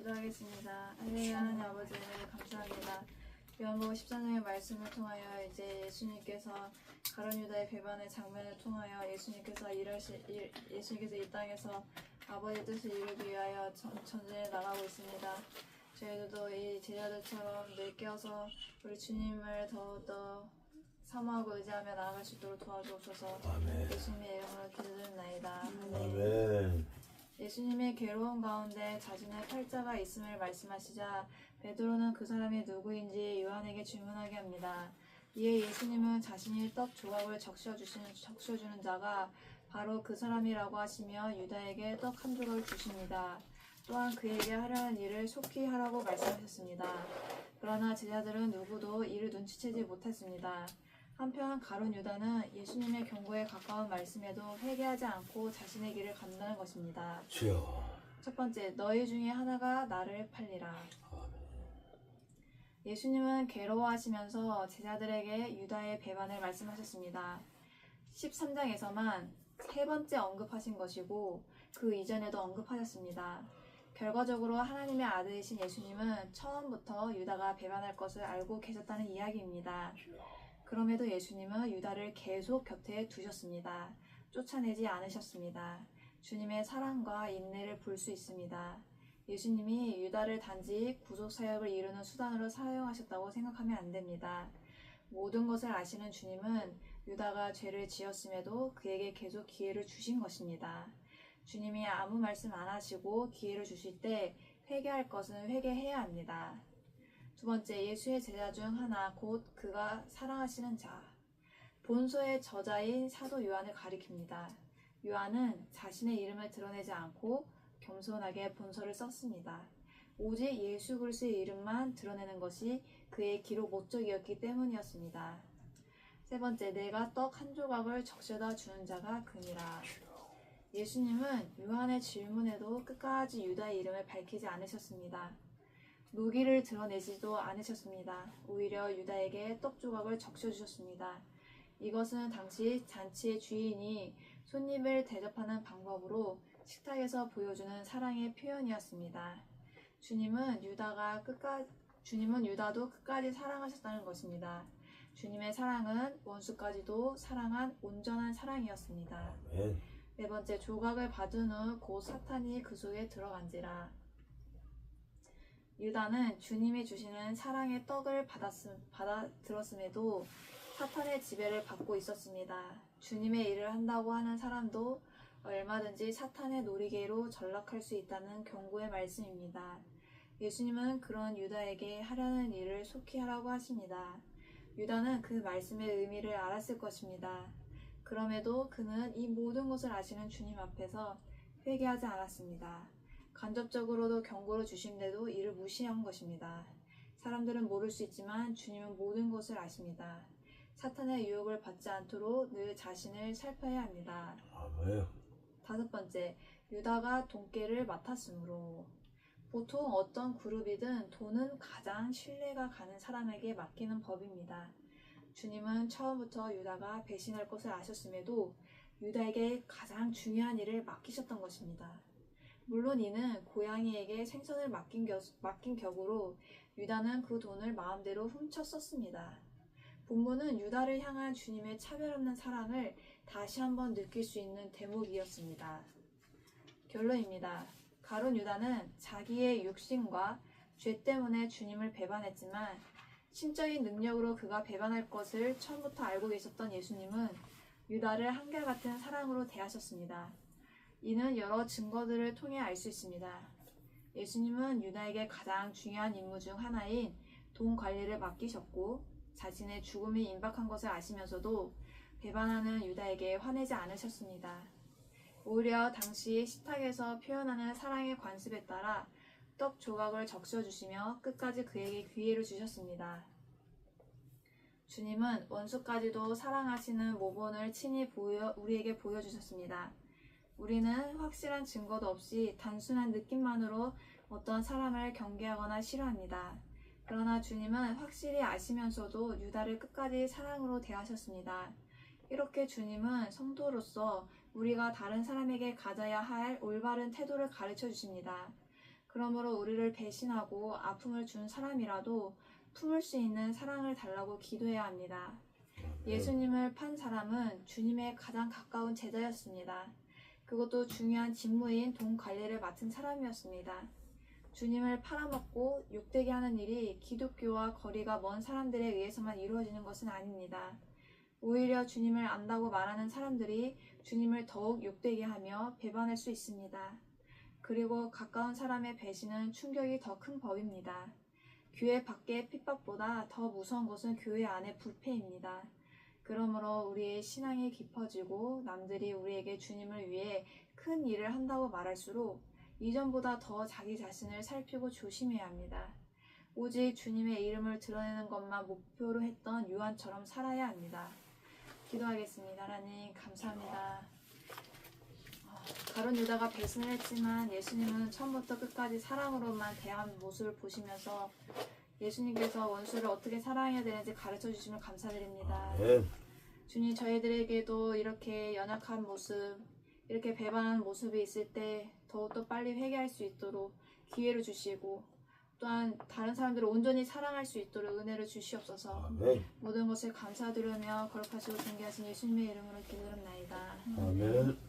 기도하겠습니다. 할렐루야. 하나님 아버지 은혜를 감사합니다. 요한복음 13장의 말씀을 통하여 이제 예수님께서 가룟 유다의 배반의 장면을 통하여 예수님께서 이 땅에서 아버지의 뜻을 이루기 위하여 전쟁에 나가고 있습니다. 저희들도 이 제자들처럼 늘 깨어서 우리 주님을 더욱더 사모하고 의지하며 나아갈 수 있도록 도와주옵소서. 아멘. 예수님의 이름으로 기도드립나이다. 아멘. 예수님의 괴로운 가운데 자신의 팔자가 있음을 말씀하시자 베드로는 그 사람이 누구인지 요한에게 질문하게 합니다. 이에 예수님은 자신이 떡 조각을 적셔주는 자가 바로 그 사람이라고 하시며 유다에게 떡 한 조각을 주십니다. 또한 그에게 하라는 일을 속히 하라고 말씀하셨습니다. 그러나 제자들은 누구도 이를 눈치채지 못했습니다. 한편 가룟 유다는 예수님의 경고에 가까운 말씀에도 회개하지 않고 자신의 길을 간다는 것입니다. 주여. 첫 번째, 너희 중에 하나가 나를 팔리라. 아멘. 예수님은 괴로워하시면서 제자들에게 유다의 배반을 말씀하셨습니다. 13장에서만 세 번째 언급하신 것이고 그 이전에도 언급하셨습니다. 결과적으로 하나님의 아들이신 예수님은 처음부터 유다가 배반할 것을 알고 계셨다는 이야기입니다. 그럼에도 예수님은 유다를 계속 곁에 두셨습니다. 쫓아내지 않으셨습니다. 주님의 사랑과 인내를 볼 수 있습니다. 예수님이 유다를 단지 구속 사역을 이루는 수단으로 사용하셨다고 생각하면 안 됩니다. 모든 것을 아시는 주님은 유다가 죄를 지었음에도 그에게 계속 기회를 주신 것입니다. 주님이 아무 말씀 안 하시고 기회를 주실 때 회개할 것은 회개해야 합니다. 두 번째, 예수의 제자 중 하나, 곧 그가 사랑하시는 자. 본서의 저자인 사도 요한을 가리킵니다. 요한은 자신의 이름을 드러내지 않고 겸손하게 본서를 썼습니다. 오직 예수 그리스도의 이름만 드러내는 것이 그의 기록 목적이었기 때문이었습니다. 세 번째, 내가 떡 한 조각을 적셔다 주는 자가 그니라. 예수님은 요한의 질문에도 끝까지 유다의 이름을 밝히지 않으셨습니다. 노기를 드러내지도 않으셨습니다. 오히려 유다에게 떡 조각을 적셔주셨습니다. 이것은 당시 잔치의 주인이 손님을 대접하는 방법으로 식탁에서 보여주는 사랑의 표현이었습니다. 주님은 유다도 끝까지 사랑하셨다는 것입니다. 주님의 사랑은 원수까지도 사랑한 온전한 사랑이었습니다. 아멘. 네 번째, 조각을 받은 후 곧 사탄이 그 속에 들어간지라. 유다는 주님이 주시는 사랑의 떡을 받아들었음에도 사탄의 지배를 받고 있었습니다. 주님의 일을 한다고 하는 사람도 얼마든지 사탄의 놀이개로 전락할 수 있다는 경고의 말씀입니다. 예수님은 그런 유다에게 하려는 일을 속히 하라고 하십니다. 유다는 그 말씀의 의미를 알았을 것입니다. 그럼에도 그는 이 모든 것을 아시는 주님 앞에서 회개하지 않았습니다. 간접적으로도 경고를 주신데도 이를 무시한 것입니다. 사람들은 모를 수 있지만 주님은 모든 것을 아십니다. 사탄의 유혹을 받지 않도록 늘 자신을 살펴야 합니다. 아멘. 다섯 번째, 유다가 돈깨를 맡았으므로. 보통 어떤 그룹이든 돈은 가장 신뢰가 가는 사람에게 맡기는 법입니다. 주님은 처음부터 유다가 배신할 것을 아셨음에도 유다에게 가장 중요한 일을 맡기셨던 것입니다. 물론 이는 고양이에게 생선을 맡긴 격으로 유다는 그 돈을 마음대로 훔쳐 썼습니다. 본문은 유다를 향한 주님의 차별 없는 사랑을 다시 한번 느낄 수 있는 대목이었습니다. 결론입니다. 가룟 유다는 자기의 육신과 죄 때문에 주님을 배반했지만 신적인 능력으로 그가 배반할 것을 처음부터 알고 계셨던 예수님은 유다를 한결같은 사랑으로 대하셨습니다. 이는 여러 증거들을 통해 알 수 있습니다. 예수님은 유다에게 가장 중요한 임무 중 하나인 돈 관리를 맡기셨고 자신의 죽음이 임박한 것을 아시면서도 배반하는 유다에게 화내지 않으셨습니다. 오히려 당시 식탁에서 표현하는 사랑의 관습에 따라 떡 조각을 적셔주시며 끝까지 그에게 기회를 주셨습니다. 주님은 원수까지도 사랑하시는 모본을 친히 우리에게 보여주셨습니다. 우리는 확실한 증거도 없이 단순한 느낌만으로 어떤 사람을 경계하거나 싫어합니다. 그러나 주님은 확실히 아시면서도 유다를 끝까지 사랑으로 대하셨습니다. 이렇게 주님은 성도로서 우리가 다른 사람에게 가져야 할 올바른 태도를 가르쳐 주십니다. 그러므로 우리를 배신하고 아픔을 준 사람이라도 품을 수 있는 사랑을 달라고 기도해야 합니다. 예수님을 판 사람은 주님의 가장 가까운 제자였습니다. 그것도 중요한 직무인 돈 관리를 맡은 사람이었습니다. 주님을 팔아먹고 욕되게 하는 일이 기독교와 거리가 먼 사람들에 의해서만 이루어지는 것은 아닙니다. 오히려 주님을 안다고 말하는 사람들이 주님을 더욱 욕되게 하며 배반할 수 있습니다. 그리고 가까운 사람의 배신은 충격이 더 큰 법입니다. 교회 밖의 핍박보다 더 무서운 것은 교회 안의 불패입니다. 그러므로 우리의 신앙이 깊어지고 남들이 우리에게 주님을 위해 큰 일을 한다고 말할수록 이전보다 더 자기 자신을 살피고 조심해야 합니다. 오직 주님의 이름을 드러내는 것만 목표로 했던 요한처럼 살아야 합니다. 기도하겠습니다. 하나님 감사합니다. 가룟 유다가 배신을 했지만 예수님은 처음부터 끝까지 사랑으로만 대한 모습을 보시면서 예수님께서 원수를 어떻게 사랑해야 되는지 가르쳐 주심을 감사드립니다. 주님, 저희들에게도 이렇게 연약한 모습, 이렇게 배반하는 모습이 있을 때 더욱더 빨리 회개할 수 있도록 기회를 주시고 또한 다른 사람들을 온전히 사랑할 수 있도록 은혜를 주시옵소서. 모든 것을 감사드리며 거룩하시고 존귀하신 예수님의 이름으로 기도드립나이다. 아멘.